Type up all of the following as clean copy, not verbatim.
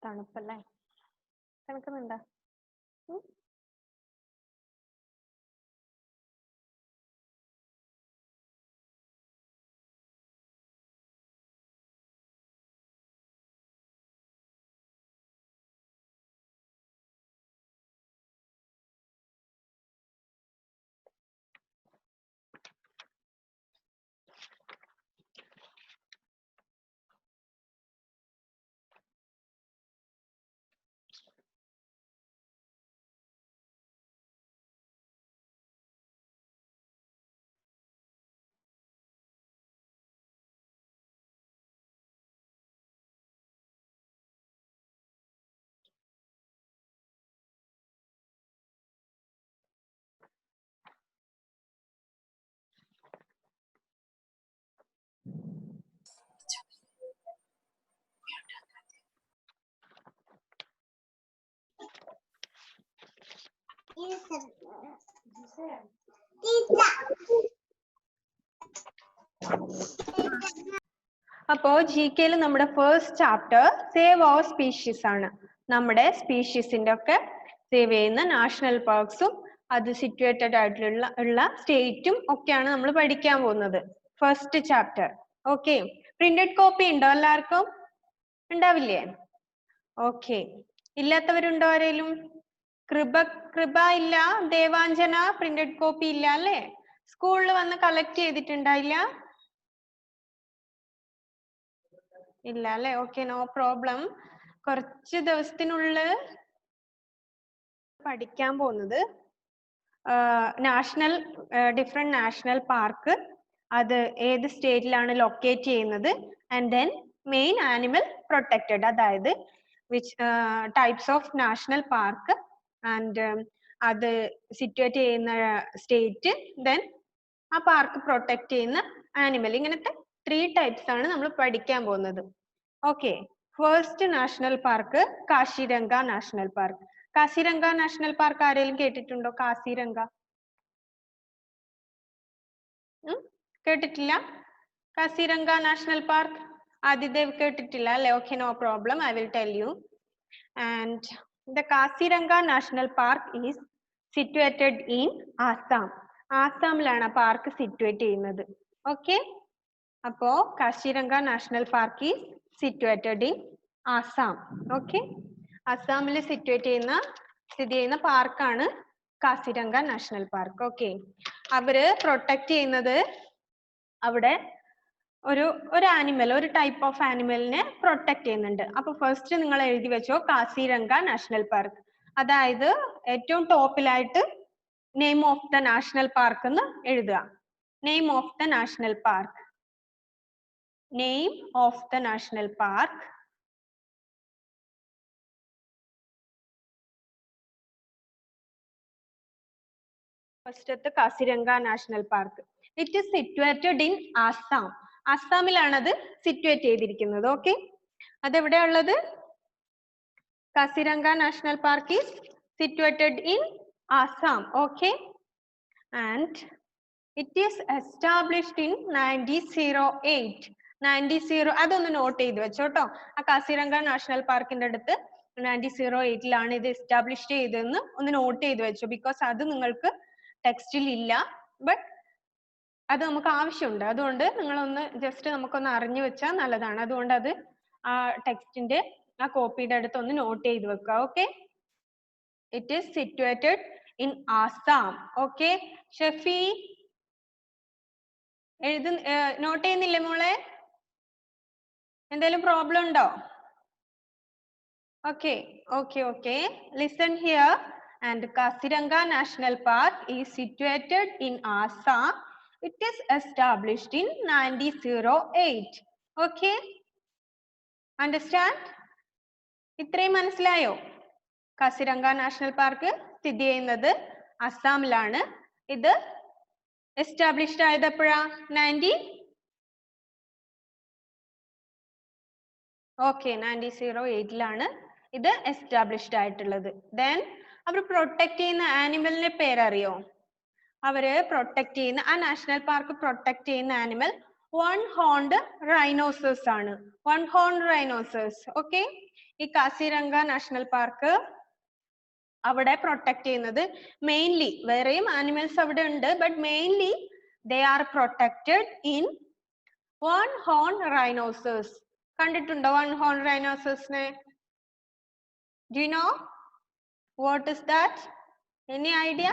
തണുപ്പല്ലേ? തണുക്കുന്നുണ്ടോ? അപ്പോ GK നമ്മുടെ first chapter save our species ആണ്. നമ്മുടെ സ്പീഷീസിന്റെ ഒക്കെ സേവ് ചെയ്യുന്ന നാഷണൽ പാർക്സും അത് സിറ്റുവേറ്റഡ് ആയിട്ടുള്ള സ്റ്റേറ്റും ഒക്കെയാണ് നമ്മൾ പഠിക്കാൻ പോകുന്നത്. First chapter. Okay, printed copy ഉണ്ടോ എല്ലാവർക്കും? ഉണ്ടാവില്ലേ? ഓക്കെ, ഇല്ലാത്തവരുണ്ടോ ആരെങ്കിലും? കൃപ ഇല്ല, ദേവാഞ്ജന പ്രിന്റഡ് കോപ്പി ഇല്ല അല്ലേ? സ്കൂളിൽ വന്ന് കളക്ട് ചെയ്തിട്ടുണ്ടായില്ല? ഇല്ല അല്ലേ? Okay, no problem. കുറച്ച് ദിവസത്തിനുള്ളിൽ പഠിക്കാൻ പോകുന്നത് ഡിഫറെന്റ് നാഷണൽ പാർക്ക്, അത് ഏത് സ്റ്റേറ്റിലാണ് ലൊക്കേറ്റ് ചെയ്യുന്നത്, and then main animal protected, അതായത് types of national park and അത് സിറ്റുവേറ്റ് ചെയ്യുന്ന സ്റ്റേറ്റ്, ദെൻ ആ പാർക്ക് പ്രൊട്ടക്ട് ചെയ്യുന്ന ആനിമൽ, ഇങ്ങനത്തെ 3 ടൈപ്സ് ആണ് നമ്മൾ പഠിക്കാൻ പോകുന്നത്. Okay, first national park Kaziranga national park. Kaziranga national park ആരെങ്കിലും കേട്ടിട്ടുണ്ടോ? കാസിരംഗ കേട്ടിട്ടില്ല? കാസിരംഗ നാഷണൽ പാർക്ക് ആദിദേവ് കേട്ടിട്ടില്ല അല്ലെ? Okay, no problem, I will tell you. And the Kaziranga national park is situated in Assam. ആസാമിലാണ് ആ പാർക്ക് സിറ്റുവേറ്റ് ചെയ്യുന്നത്. ഓക്കെ, അപ്പോ Kaziranga national park is situated in Assam. Okay, ആസാമിൽ സ്ഥിതി ചെയ്യുന്ന പാർക്കാണ് കാസിരംഗ നാഷണൽ പാർക്ക്. ഓക്കെ, അവര് പ്രൊട്ടക്ട് ചെയ്യുന്നത് അവിടെ ഒരു ആനിമൽ, ഒരു ടൈപ്പ് ഓഫ് ആനിമലിനെ പ്രൊട്ടക്ട് ചെയ്യുന്നുണ്ട്. അപ്പൊ ഫസ്റ്റ് നിങ്ങൾ എഴുതി വെച്ചോ കാസിരംഗ നാഷണൽ പാർക്ക്. അതായത് ഏറ്റവും ടോപ്പിലായിട്ട് name of the national park എന്ന് എഴുതുക. Name of the national park. Name of the national park. ഫസ്റ്റത്തെ Kaziranga national park. It is situated in Assam. ആസാമിലാണ് അത് സിറ്റുവേറ്റ് ചെയ്തിരിക്കുന്നത്. ഓക്കെ, അതെവിടെയാ ഉള്ളത്? Kaziranga national park is situated in Assam. Okay, and it is established in 1908. അതൊന്ന് not ചെയ്ത് വെച്ചോട്ടോ. ആ കാസിരംഗ നാഷണൽ പാർക്കിന്റെ അടുത്ത് 1908 ഇത് എസ്റ്റാബ്ലിഷ് ചെയ്തതെന്ന് ഒന്ന് നോട്ട് ചെയ്ത് വെച്ചു. ബിക്കോസ് അത് നിങ്ങൾക്ക് ടെക്സ്റ്റിൽ ഇല്ല, ബട്ട് അത് നമുക്ക് ആവശ്യമുണ്ട്. അതുകൊണ്ട് നിങ്ങളൊന്ന് ജസ്റ്റ് നമുക്കൊന്ന് അറിഞ്ഞു വെച്ചാൽ നല്ലതാണ്. അതുകൊണ്ട് അത് ആ ടെക്സ്റ്റിന്റെ ആ കോപ്പിയുടെ അടുത്ത് ഒന്ന് നോട്ട് ചെയ്ത് വെക്കുക. Okay, it is situated in Assam. Okay, Shefi note ചെയ്യുന്നില്ലേ മോളെ? എന്തെങ്കിലും പ്രോബ്ലം ഉണ്ടോ? Okay. Listen here. And Kaziranga National Park is situated in Assam. It is established in 1908. Okay? Understand? ഇത്രയും മനസ്സിലായോ? കാസിരംഗ നാഷണൽ പാർക്ക് സ്ഥിതി ചെയ്യുന്നത് അസാമിലാണ്. ഇത് എസ്റ്റാബ്ലിഷ്ഡ് ആയത് എപ്പോഴാ? 1908 ഇത് എസ്റ്റാബ്ലിഷ്ഡ് ആയിട്ടുള്ളത്. ദെൻ അവർ പ്രൊട്ടക്ട് ചെയ്യുന്ന ആനിമലിന്റെ പേരറിയോ? അവര് പ്രൊട്ടക്ട് ചെയ്യുന്ന ആ നാഷണൽ പാർക്ക് പ്രൊട്ടക്ട് ചെയ്യുന്ന ആനിമൽ വൺ ഹോൺഡ് റൈനോസേഴ്സ് ആണ്. One horn rhinoceros. ഓക്കെ, ഈ കാസിരംഗ നാഷണൽ പാർക്ക് അവിടെ പ്രൊട്ടക്ട് ചെയ്യുന്നത് മെയിൻലി, വേറെയും ആനിമൽസ് അവിടെ ഉണ്ട്, but mainly they are protected in one horn rhinoceros. കണ്ടിട്ടുണ്ടോ വൺ ഹോൺ റൈനോസേഴ്സിനെ? Do you know what is that? Any idea?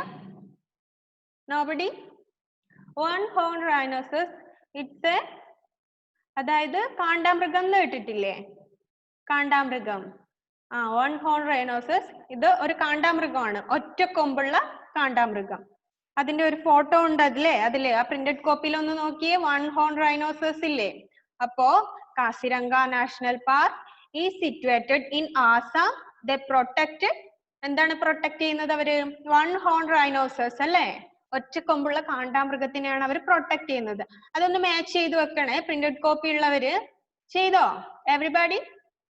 Nobody? One horn rhinoceros, it's a, അതായത് കാണ്ടാമൃഗം എന്ന് കേട്ടിട്ടില്ലേ? കാണ്ടാമൃഗം. വൺ ഹോൺ റൈനോസേഴ്സ്, ഇത് ഒരു കാണ്ടാമൃഗമാണ്, ഒറ്റ കൊമ്പുള്ള കാണ്ടാമൃഗം. അതിന്റെ ഒരു ഫോട്ടോ ഉണ്ട് അതിലെ ആ പ്രിന്റഡ് കോപ്പിയിൽ ഒന്ന് നോക്കിയേ, വൺ ഹോൺ റൈനോസേഴ്സ് ഇല്ലേ? അപ്പോ Kaziranga national park is situated in Assam. They protected, എന്താണ് പ്രൊട്ടക്ട് ചെയ്യുന്നത് അവര്? വൺ ഹോൺ റൈനോസേഴ്സ് അല്ലേ, ഒറ്റ കൊമ്പുള്ള കാണ്ടാമൃഗത്തിനെയാണ് അവർ പ്രൊട്ടക്ട് ചെയ്യുന്നത്. അതൊന്ന് മാച്ച് ചെയ്ത് വെക്കണേ, പ്രിന്റഡ് കോപ്പി ഉള്ളവര് ചെയ്തോ? Everybody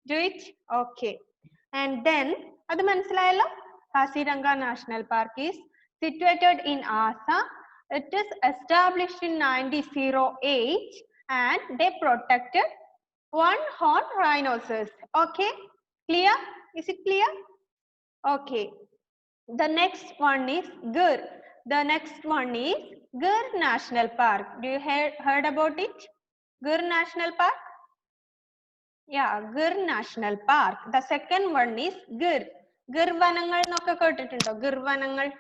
do it? Okay. And then അത് മനസ്സിലായല്ലോ, Kaziranga national park is situated in Assam. It is established in 1908 and they protected one horn rhinoceros. Okay, clear? Is it clear? Okay. The next one is Gir. The next one is Gir National Park. Do you heard about it? Gir National Park? Yeah, Gir National Park. The second one is Gir. Gir Vanangal nokka കേട്ടിട്ടുണ്ടോ? Gir Vanangal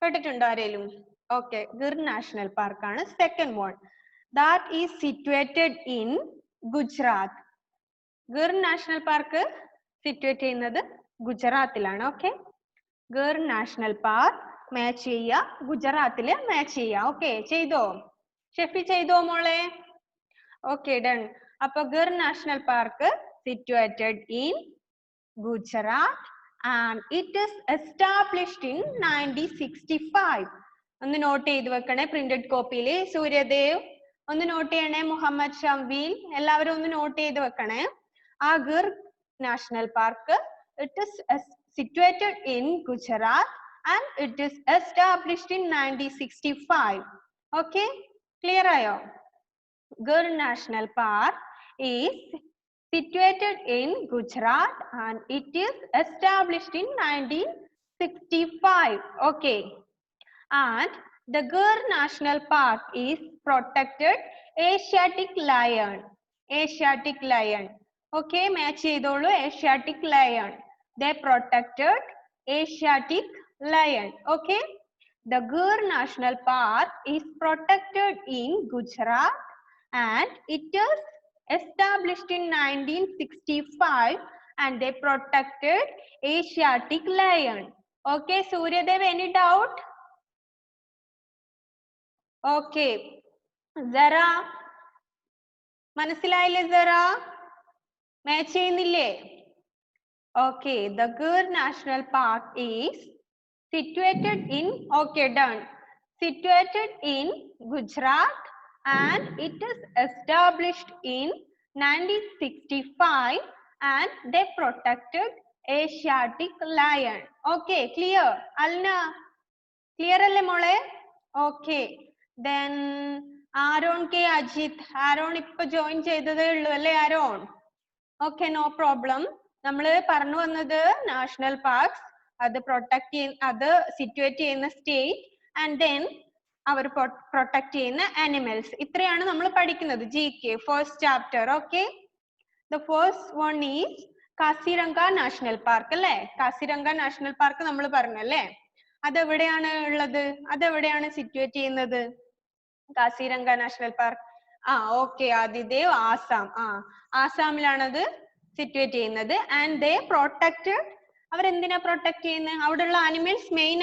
കേട്ടിട്ടുണ്ടോ ആരേലും? Okay, Gir national park ആണ് second one. That is situated in Gujarat. Gir national park situate ചെയ്യുന്നത് ഗുജറാത്തിലാണ്. Okay, Gir national park match ചെയ്യുക, ഗുജറാത്തില് match ചെയ്യുക. Okay, ചെയ്തോ? ഷെഫി ചെയ്തോ മോളെ? Okay, done. അപ്പൊ Gir national park situated in Gujarat and it is established in 1965. ഒന്ന് നോട്ട് ചെയ്ത് വെക്കണേ പ്രിന്റഡ് കോപ്പിയില്. സൂര്യദേവ് ഒന്ന് നോട്ട് ചെയ്യണേ, മുഹമ്മദ് ഷംവീൽ എല്ലാവരും ഒന്ന് നോട്ട് ചെയ്ത് വെക്കണേ. ആ Gir national park it is situated in Gujarat and it is established in 1965. Okay, clear ആയോ? Gir national park is situated in Gujarat and it is established in 1965. Okay, and the Gir National Park is protected Asiatic lion. Asiatic lion. Okay, match ചെയ്തോളൂ. Asiatic lion. They protected Asiatic lion. Okay, the Gir National Park is protected in Gujarat and it is established in 1965 and they protected Asiatic lion. Okay, Suryadev, any doubt? Okay, Zara മനസ്സിലായില്ലേ? Zara match ചെയ്യുന്നില്ലേ? Okay, the Gir National Park is situated in, okay, done, situated in Gujarat and it is established in 1965 and they protected Asiatic lion. Okay, clear? Alna, clear alle mole? Okay, then Aaron K. Ajit. Aaron ഇപ്പൊ join ചെയ്തതേ ഉള്ളൂ അല്ലേ Aaron? Okay, no problem. നമ്മള് പറഞ്ഞു വന്നത് national parks അത് protect ചെയ്യുന്ന, അത് situate ചെയ്യുന്ന സ്റ്റേറ്റ് ആൻഡ് ദെൻ അവർ പ്രൊട്ടക്ട് ചെയ്യുന്ന ആനിമൽസ്. ഇത്രയാണ് നമ്മൾ പഠിക്കുന്നത് GK first chapter. Okay, the first one is Kaziranga national park അല്ലേ? കാസിരംഗ നാഷണൽ പാർക്ക് നമ്മൾ പറഞ്ഞല്ലേ, അതെവിടെയാണ് ഉള്ളത്? അതെവിടെയാണ് സിറ്റുവേറ്റ് ചെയ്യുന്നത് Kaziranga national park? Okay Adidev, Assam. ആസാമിലാണത് സിറ്റുവേറ്റ് ചെയ്യുന്നത്. ആൻഡ് ദേ പ്രൊട്ടക്റ്റഡ്, അവരെന്തിനാ പ്രൊട്ടക്ട് ചെയ്യുന്നത്? അവിടെയുള്ള ആനിമൽസ്, മെയിൻ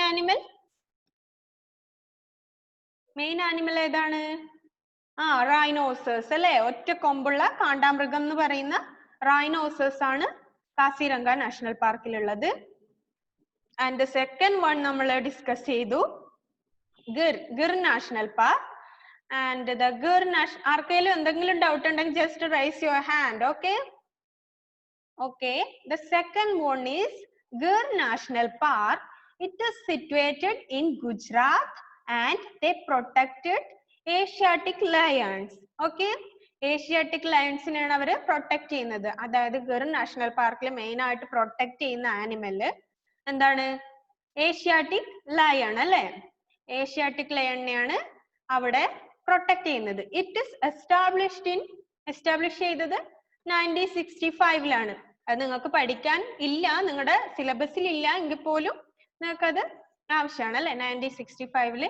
ആനിമൽ ഏതാണ്? റൈനോസേഴ്സ് അല്ലെ, ഒറ്റ കൊമ്പുള്ള കാണ്ടാമൃഗം എന്ന് പറയുന്ന റൈനോസേഴ്സ് ആണ് കാസിരംഗ നാഷണൽ പാർക്കിലുള്ളത്. ആൻഡ് ദ സെക്കൻഡ് വൺ നമ്മൾ ഡിസ്കസ് ചെയ്തു, Gir national park. And the Gir ആർക്കെങ്കിലും എന്തെങ്കിലും ഡൗട്ട് ഉണ്ടെങ്കിൽ just raise your hand. Okay, okay, the second one is Gir National Park. It is situated in Gujarat and they protected Asiatic lions. Okay, Asiatic ലയൺസിനെയാണ് അവർ protect ചെയ്യുന്നത്. അതായത് Gir national പാർക്കിൽ main ആയിട്ട് protect ചെയ്യുന്ന ആനിമൽ എന്താണ്? Asiatic lion അല്ലെ? Asiatic ലയണിനെയാണ് അവിടെ പ്രൊട്ടക്ട് ചെയ്യുന്നത്. ഇറ്റ് ഇസ് എസ്റ്റാബ്ലിഷ് ചെയ്തത് 1965 അത് നിങ്ങൾക്ക് പഠിക്കാൻ ഇല്ല, നിങ്ങളുടെ സിലബസിൽ ഇല്ല എങ്കിൽ പോലും നിങ്ങൾക്കത് ആവശ്യമാണ് അല്ലെ. 1965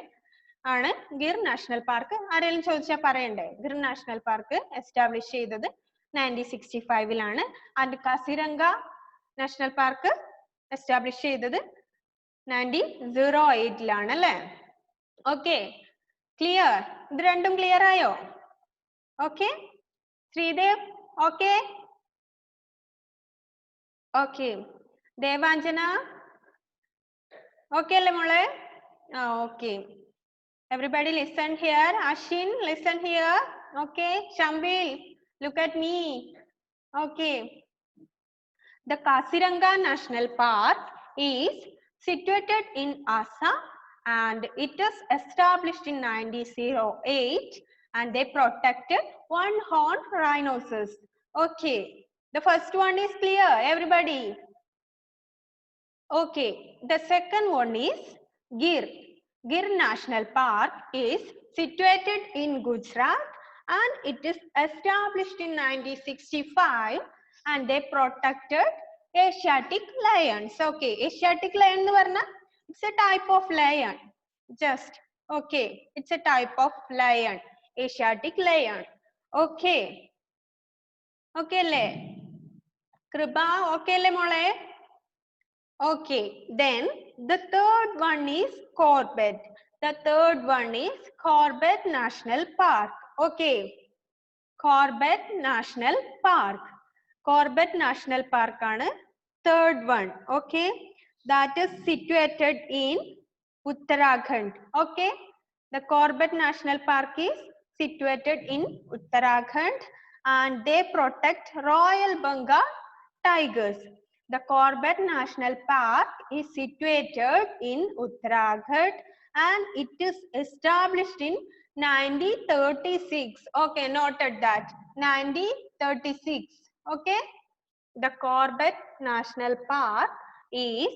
ആണ് ഗിർ നാഷണൽ പാർക്ക്. ആരെങ്കിലും ചോദിച്ചാൽ പറയണ്ടേ? ഗിർ നാഷണൽ പാർക്ക് എസ്റ്റാബ്ലിഷ് ചെയ്തത് 1965 and Kaziranga national park establish ചെയ്തത് 1908 അല്ലെ. Okay, clear? ഇത് രണ്ടും ക്ലിയർ ആയോ? Okay, Sreedev okay? Okay, Devanjana okay അല്ലേ മോളെ? Okay, everybody listen here. Ashin, listen here. Okay, Shambil, look at me. Okay, the Kaziranga National Park is situated in Assam and it is established in 1908 and they protected one-horned rhinoceros. Okay, the first one is clear, everybody? Okay, the second one is Gir. Gir National Park is situated in Gujarat and it is established in 1965 and they protected Asiatic lions. Okay, Asiatic lion nu parna it's a type of lion. Just okay, it's a type of lion, Asiatic lion. Okay, okay le Kriba okay le mole? Okay, then the third one is Corbett. The third one is Corbett National Park. Okay, Corbett National Park. Corbett National Park ആണ് third one. Okay, that is situated in Uttarakhand. Okay, the Corbett National Park is situated in Uttarakhand and they protect Royal Bengal tigers. The Corbett National Park is situated in Uttarakhand and it is established in 1936. Okay, noted that 1936. Okay, the Corbett National Park is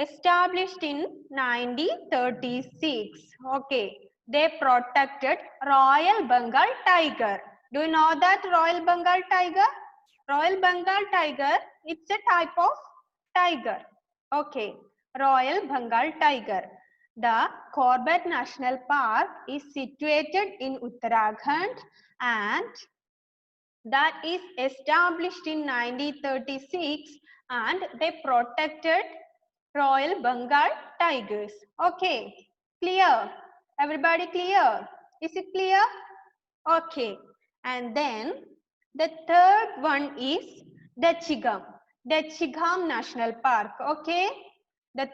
established in 1936. Okay, they protected Royal Bengal tiger. Do you know that Royal Bengal tiger? Royal Bengal tiger, it's a type of tiger. Okay, Royal Bengal tiger. The Corbett National Park is situated in Uttarakhand and that is established in 1936 and they protected Royal Bengal tigers. Okay, clear? Everybody clear? Is it clear? Okay, and then the third one is Dachigam. Dachigam National Park. Okay, the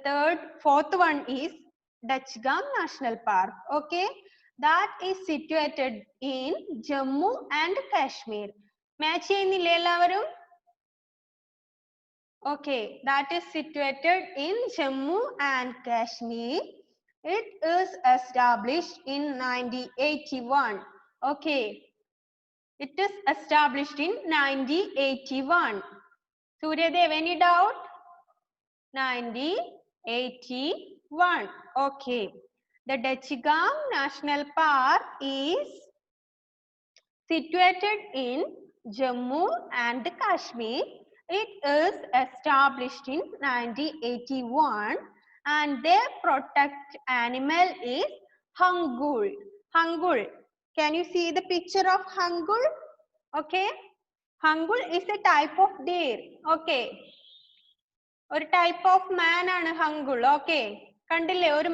fourth one is Dachigam National Park. Okay, that is situated in Jammu and Kashmir. Match cheyyunnille ellavarum? Okay, that is situated in Jammu and Kashmir. It is established in 1981. Okay, it is established in 1981. Suryadev, any doubt? 1981. Okay, the Dachigam National Park is situated in Jammu and Kashmir. It is established in 1981 and their protect animal is hangul. Hangul. Can you see the picture of hangul? Okay. Hangul is a type of deer. Okay. ഒരു type of man ആണ് hangul. Okay. കണ്ടില്ലേ ഒരു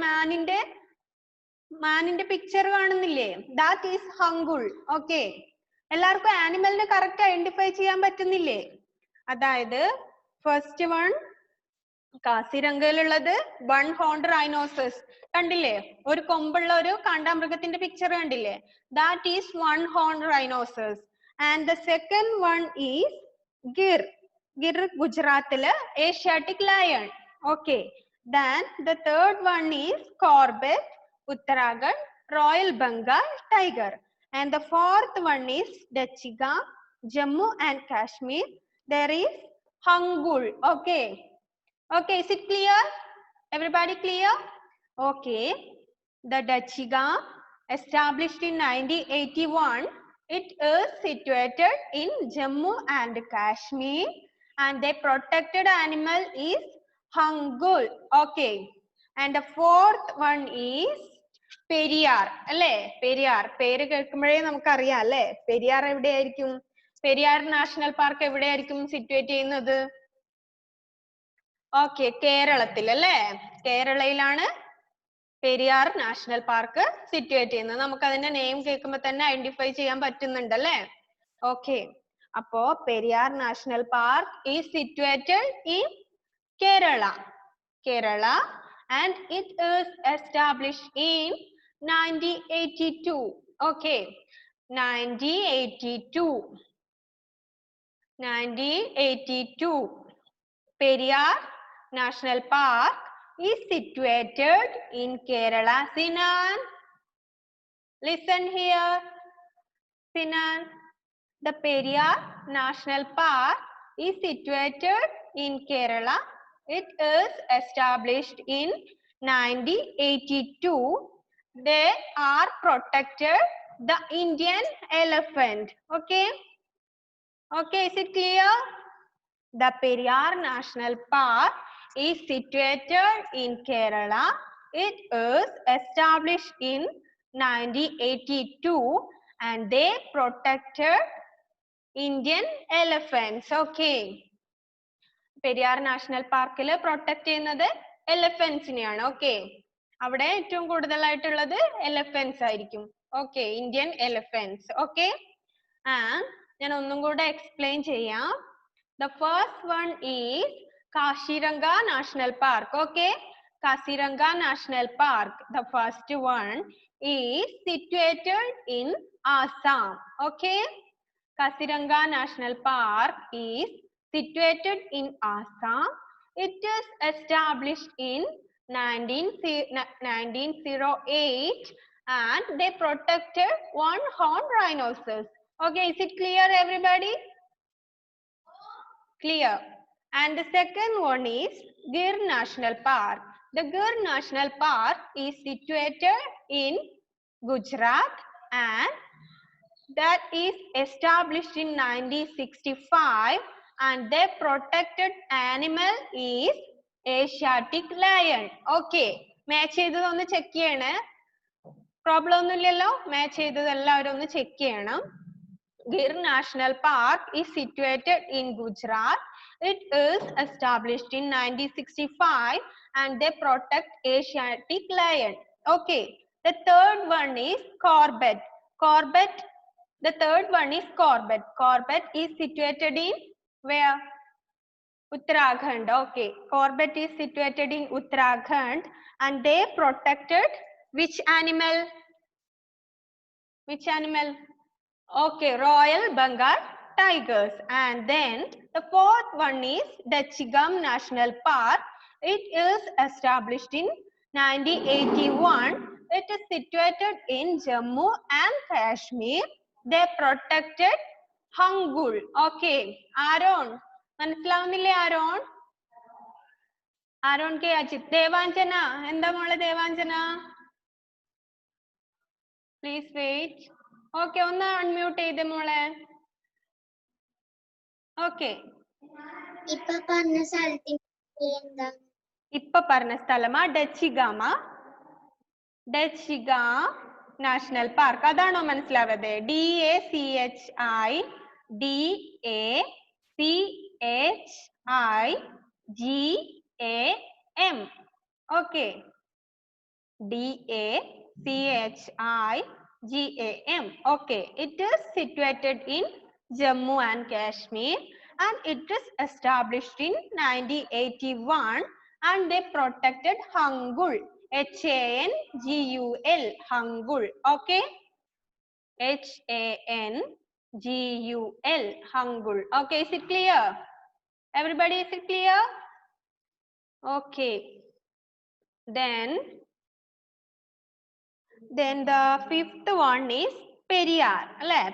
മാനിന്റെ picture കാണുന്നില്ലേ? That is hangul. Okay. എല്ലാവർക്കും ആനിമലിനെ correct identify ചെയ്യാൻ പറ്റുന്നില്ലേ? അതായത് ഫസ്റ്റ് വൺ കാസിരംഗയിലുള്ളത് വൺ ഹോൺഡ് റൈനോസസ് കണ്ടില്ലേ? ഒരു കൊമ്പുള്ള ഒരു കാണ്ടാമൃഗത്തിന്റെ പിക്ചർ കണ്ടില്ലേ? That is one horned rhinoceros. And the second one is Gir. Gir ഗുജറാത്തില് Asiatic lion. Okay, then the third one is Corbett, Uttarakhand royal Bengal tiger. And the fourth one is Dachigam, Jammu and Kashmir. There is Hangul. Okay. Okay, is it clear? Everybody clear? Okay. The Dachigam, established in 1981, it is situated in Jammu and Kashmir, and the protected animal is Hangul. Okay. And the fourth one is Periyar. Alle? Periyar. Peri kelkumbozhe namukku ariyam alle? Periyar evideyirikkum? Periyar National Park evideyirikkum situate cheyyunnathu? Okay, Keralathil alle? Keralayiലാണ് Periyar National Park situate ചെയ്യുന്നത്. നമുക്ക് അതിന്റെ name കേൾക്കുമ്പോൾ തന്നെ identify ചെയ്യാൻ പറ്റുന്നുണ്ടല്ലേ? Okay. അപ്പോ Periyar National Park is situated in Kerala. Kerala, and it is established in 1982. Okay. 1982. 1982. Periyar National Park is situated in Kerala. Sinan, listen here. Sinan, the Periyar National Park is situated in Kerala. It is established in 1982. They are protected the Indian elephant. Okay. Okay, is it clear? The Periyar National Park is situated in Kerala. It is established in 1982, and they protected Indian elephants. Okay. Periyar National Park il protect cheyyunnathu elephants neയാണ്. Okay. അവിടെ ഏറ്റവും കൂടുതലായിട്ടുള്ളത് elephants ആയിരിക്കും. Okay, Indian elephants. Okay. ഞാൻ ഒന്നും കൂടെ explain ചെയ്യാം. The first one is Kashiranga National Park. Okay. Kashiranga National Park. The first one is situated in Assam. Okay. Kashiranga National Park is situated in Assam. It is established in 1908, and they protected one-horn rhinoceros. Okay, is it clear, everybody? Clear. And the second one is Gir National Park. The Gir National Park is situated in Gujarat, and that is established in 1965, and their protected animal is Asiatic lion. Okay. Match ചെയ്തത് ഒന്ന് check ചെയ്യണേ. Problem ഒന്നുമില്ലല്ലോ? Match ചെയ്തത് എല്ലാവരും ഒന്ന് check ചെയ്യണം. Gir National Park is situated in Gujarat. It is established in 1965, and they protect Asiatic lion. Okay. The third one is Corbett. Corbett. The third one is Corbett. Corbett is situated in where? Uttarakhand. Okay. Corbett is situated in Uttarakhand, and they protected which animal? Which animal? Okay, Royal Bengal tigers. And then the fourth one is Dachigam National Park. It is established in 1981. It is situated in Jammu and Kashmir. They protected Hangul. Okay, Aaron. മനസ്സിലാവുന്നില്ലേ Aaron? Aaron K Ajith. Devanjana, എന്താ മോളെ Devanjana? Please wait. Okay, ഒന്ന് unmute ചെയ്തേ മോളെ. Okay. ഇപ്പൊ പറഞ്ഞ സ്ഥലമാ Dachigam. Dachigam national park. അതാണോ മനസ്സിലാവത്? DACHIGAM. Okay. DACHIGAM. Okay. It is situated in Jammu and Kashmir, and it is established in 1981, and they protected Hangul. HANGUL. Hangul. Okay. HANGUL. Hangul. Okay. Is it clear? Everybody, is it clear? Okay. Then the fifth one is Periyar,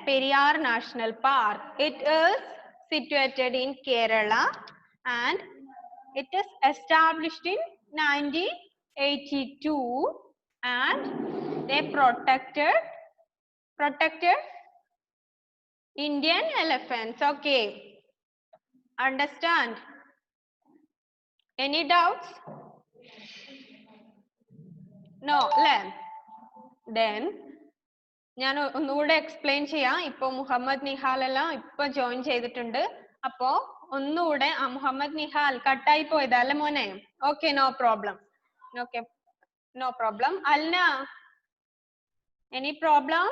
Periyar National Park. It is situated in Kerala and it is established in 1982 and they protected Indian elephants. Okay, understand? Any doubts? No, then ഞാൻ ഒന്നുകൂടെ explain ചെയ്യാം. ഇപ്പൊ മുഹമ്മദ് നിഹാൽ എല്ലാം ഇപ്പൊ join ചെയ്തിട്ടുണ്ട്. അപ്പോ ഒന്നുകൂടെ മുഹമ്മദ് നിഹാൽ കട്ടായി പോയതാ അല്ലെ മോനെ? Okay, no problem. Okay, no problem. Alna, any problem?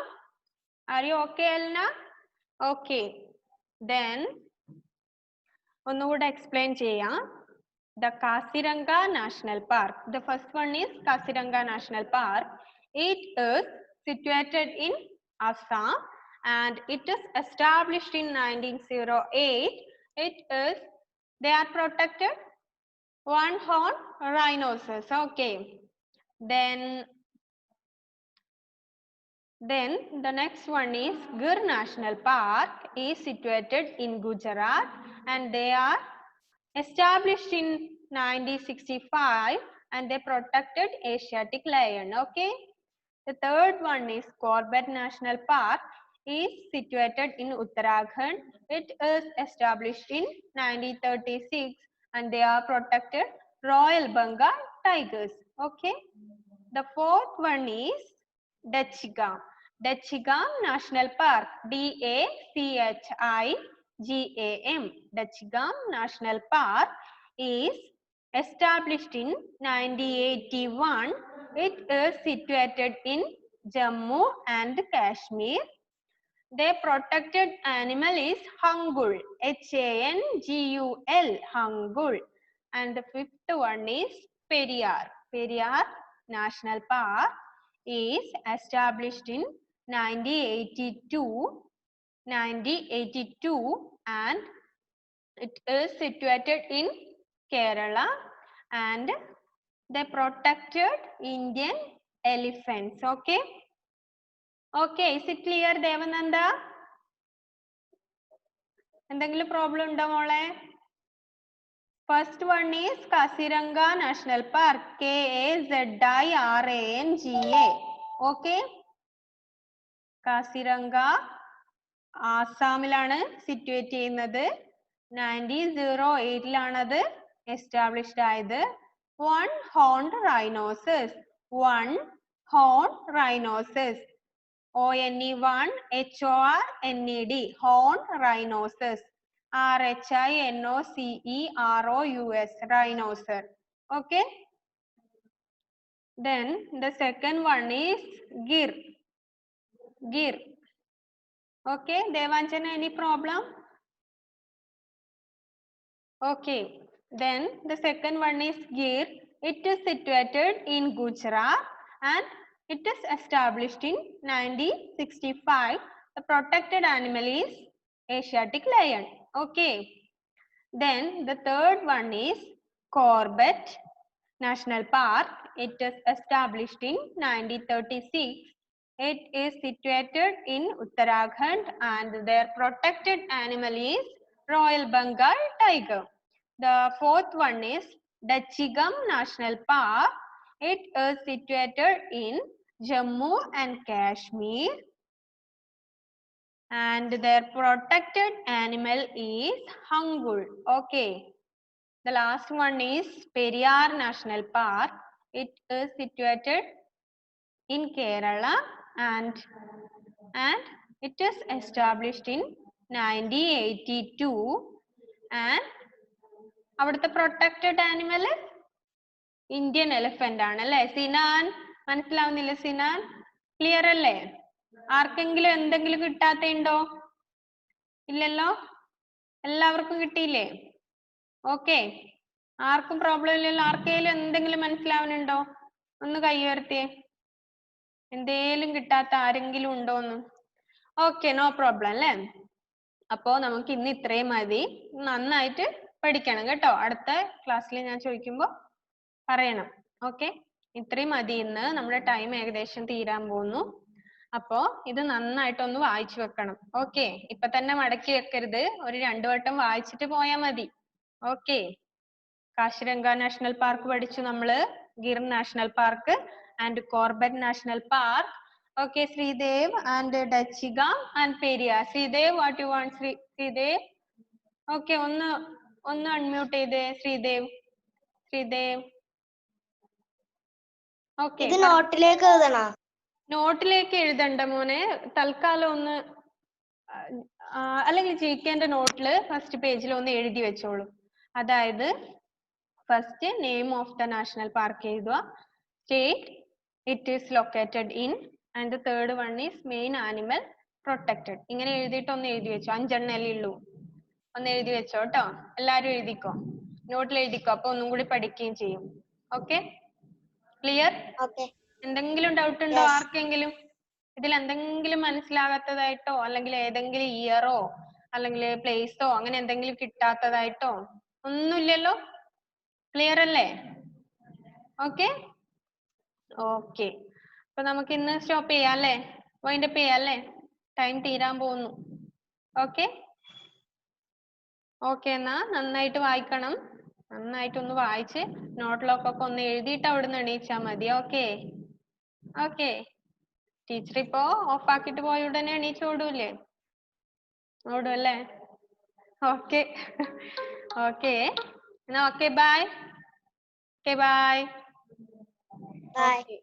Are you okay Alna? Okay, then ഒന്നുകൂടെ എക്സ്പ്ലെയിൻ ചെയ്യാം. The Kaziranga National Park. The first one is Kaziranga National Park. It is situated in Assam and it is established in 1908. They are protected one-horn rhinoceros. Okay. Then the next one is Gir National Park is situated in Gujarat and they are established in 1965 and they protected Asiatic lion. Okay. The third one is Corbett National Park is situated in Uttarakhand. It is established in 1936 and they are protected Royal Bengal tigers. Okay. The fourth one is Dachigam. Dachigam National Park. DACHIGAM. Dachigam National Park is established in 1981. It is situated in Jammu and Kashmir. Their protected animal is Hangul. HANGUL. Hangul. And the fifth one is Periyar. Periyar National Park is established in 1982 and it is situated in Kerala and they protected Indian elephants. Okay. Okay, is it clear, Devananda? എന്തെങ്കിലും problem ഉണ്ടോ മോളെ? First one is Kaziranga National Park. KAZIRANGA. Okay. Kaziranga ആസാമിലാണ് situate ചെയ്യുന്നത്. 1908 അത് established ആയത്. One horned rhinoceros. One horned rhinoceros. ONE1 HORNED. Horned rhinoceros. RHINOCEROUS. Rhinoceros. Okay. Then the second one is Gir. Gir. Okay, Devanjana, any problem? Okay, then the second one is Gir. It is situated in Gujarat and it is established in 1965. The protected animal is Asiatic lion. Okay, then the third one is Corbett National Park. It is established in 1936. It is situated in Uttarakhand and their protected animal is Royal Bengal tiger. The fourth one is Dachigam National Park. It is situated in Jammu and Kashmir and their protected animal is Hangul. Okay. The last one is Periyar National Park. It is situated in Kerala and it is established in 1982 and avudathe protected animal Indian elephant aanu alle. Sinan മനസ്സിലാവുന്നില്ല Sinan? Clear അല്ലേ? ആർക്കെങ്കിലും എന്തെങ്കിലും കിട്ടാത്ത ഉണ്ടോ? ഇല്ലല്ലോ, എല്ലാവർക്കും കിട്ടിയില്ലേ? Okay, ആർക്കും പ്രോബ്ലം ഇല്ലല്ലോ. ആർക്കെങ്കിലും എന്തെങ്കിലും മനസ്സിലാവുന്നുണ്ടോ? ഒന്ന് കൈ ഉയർത്തിയേ. എന്തേലും കിട്ടാത്ത ആരെങ്കിലും ഉണ്ടോന്ന്? ഓക്കെ, നോ പ്രോബ്ലം അല്ലേ. അപ്പോ നമുക്ക് ഇന്ന് ഇത്രയും മതി. നന്നായിട്ട് പഠിക്കണം കേട്ടോ. അടുത്ത ക്ലാസ്സിൽ ഞാൻ ചോദിക്കുമ്പോ പറയണം. ഓക്കെ, ഇത്രയും മതി ഇന്ന്. നമ്മുടെ ടൈം ഏകദേശം തീരാൻ പോകുന്നു. അപ്പോ ഇത് നന്നായിട്ടൊന്ന് വായിച്ചു വെക്കണം. ഓക്കെ, ഇപ്പൊ തന്നെ മടക്കി വെക്കരുത്, ഒരു 2 വട്ടം വായിച്ചിട്ട് പോയാ മതി. ഓക്കെ, കാശിരംഗ നാഷണൽ പാർക്ക് പഠിച്ചു നമ്മള്, Gir national park and Corbett national park. Okay, Sridev and Dachigam and Periyar. Sridev, what you want? Sridev, okay, ഒന്ന് അൺമ്യൂട്ട് ചെയ്തേ ശ്രീദേവ്. ശ്രീദേവ്, ഓക്കെ. ഇത് നോട്ടിലേക്ക് എഴുതണോ? നോട്ടിലേക്ക് എഴുതണ്ട മോനെ, തൽക്കാലം ഒന്ന് അല്ലെങ്കിൽ ജികെന്റെ നോട്ടില് ഫസ്റ്റ് പേജിൽ ഒന്ന് എഴുതി വെച്ചോളൂ. അതായത് first name of the national park എഴുതുക, state it is located in, and the third one is main animal protected. ഇങ്ങനെ എഴുതിയിട്ട് ഒന്ന് എഴുതി വെച്ചോ. 5 എണ്ണല്ലേ ഉള്ളൂ, ഒന്ന് എഴുതി വെച്ചോ കേട്ടോ. എല്ലാരും എഴുതിക്കോ, നോട്ടിൽ എഴുതിക്കോ, അപ്പൊ ഒന്നും കൂടി പഠിക്കുകയും ചെയ്യും. Okay, clear? എന്തെങ്കിലും ഡൗട്ട് ഉണ്ടോ ആർക്കെങ്കിലും? ഇതിൽ എന്തെങ്കിലും മനസ്സിലാകാത്തതായിട്ടോ അല്ലെങ്കിൽ ഏതെങ്കിലും ഇയറോ അല്ലെങ്കിൽ പ്ലേസോ അങ്ങനെ എന്തെങ്കിലും കിട്ടാത്തതായിട്ടോ ഒന്നുമില്ലല്ലോ? ക്ലിയർ അല്ലേ? ഓക്കെ ഓക്കെ, അപ്പൊ നമുക്ക് ഇന്ന് സ്റ്റോപ്പ് ചെയ്യാം അല്ലേ, വൈൻഡപ്പ് ചെയ്യാം അല്ലേ? ടൈം തീരാൻ പോകുന്നു. ഓക്കെ ഓക്കെ, എന്നാ നന്നായിട്ട് വായിക്കണം, നന്നായിട്ടൊന്ന് വായിച്ച് നോട്ടിലൊക്കെ ഒന്ന് എഴുതിയിട്ട് അവിടുന്ന് എണീച്ചാ മതി. ഓക്കെ ഓക്കെ, ടീച്ചർ ഇപ്പോ ഓഫ് ആക്കിട്ട് പോയ ഉടനെ എണീച്ച് ഓടൂല്ലേ? ഓടും അല്ലേ? ഓക്കെ ഓക്കെ, എന്നാ okay bye. Okay bye. Bye.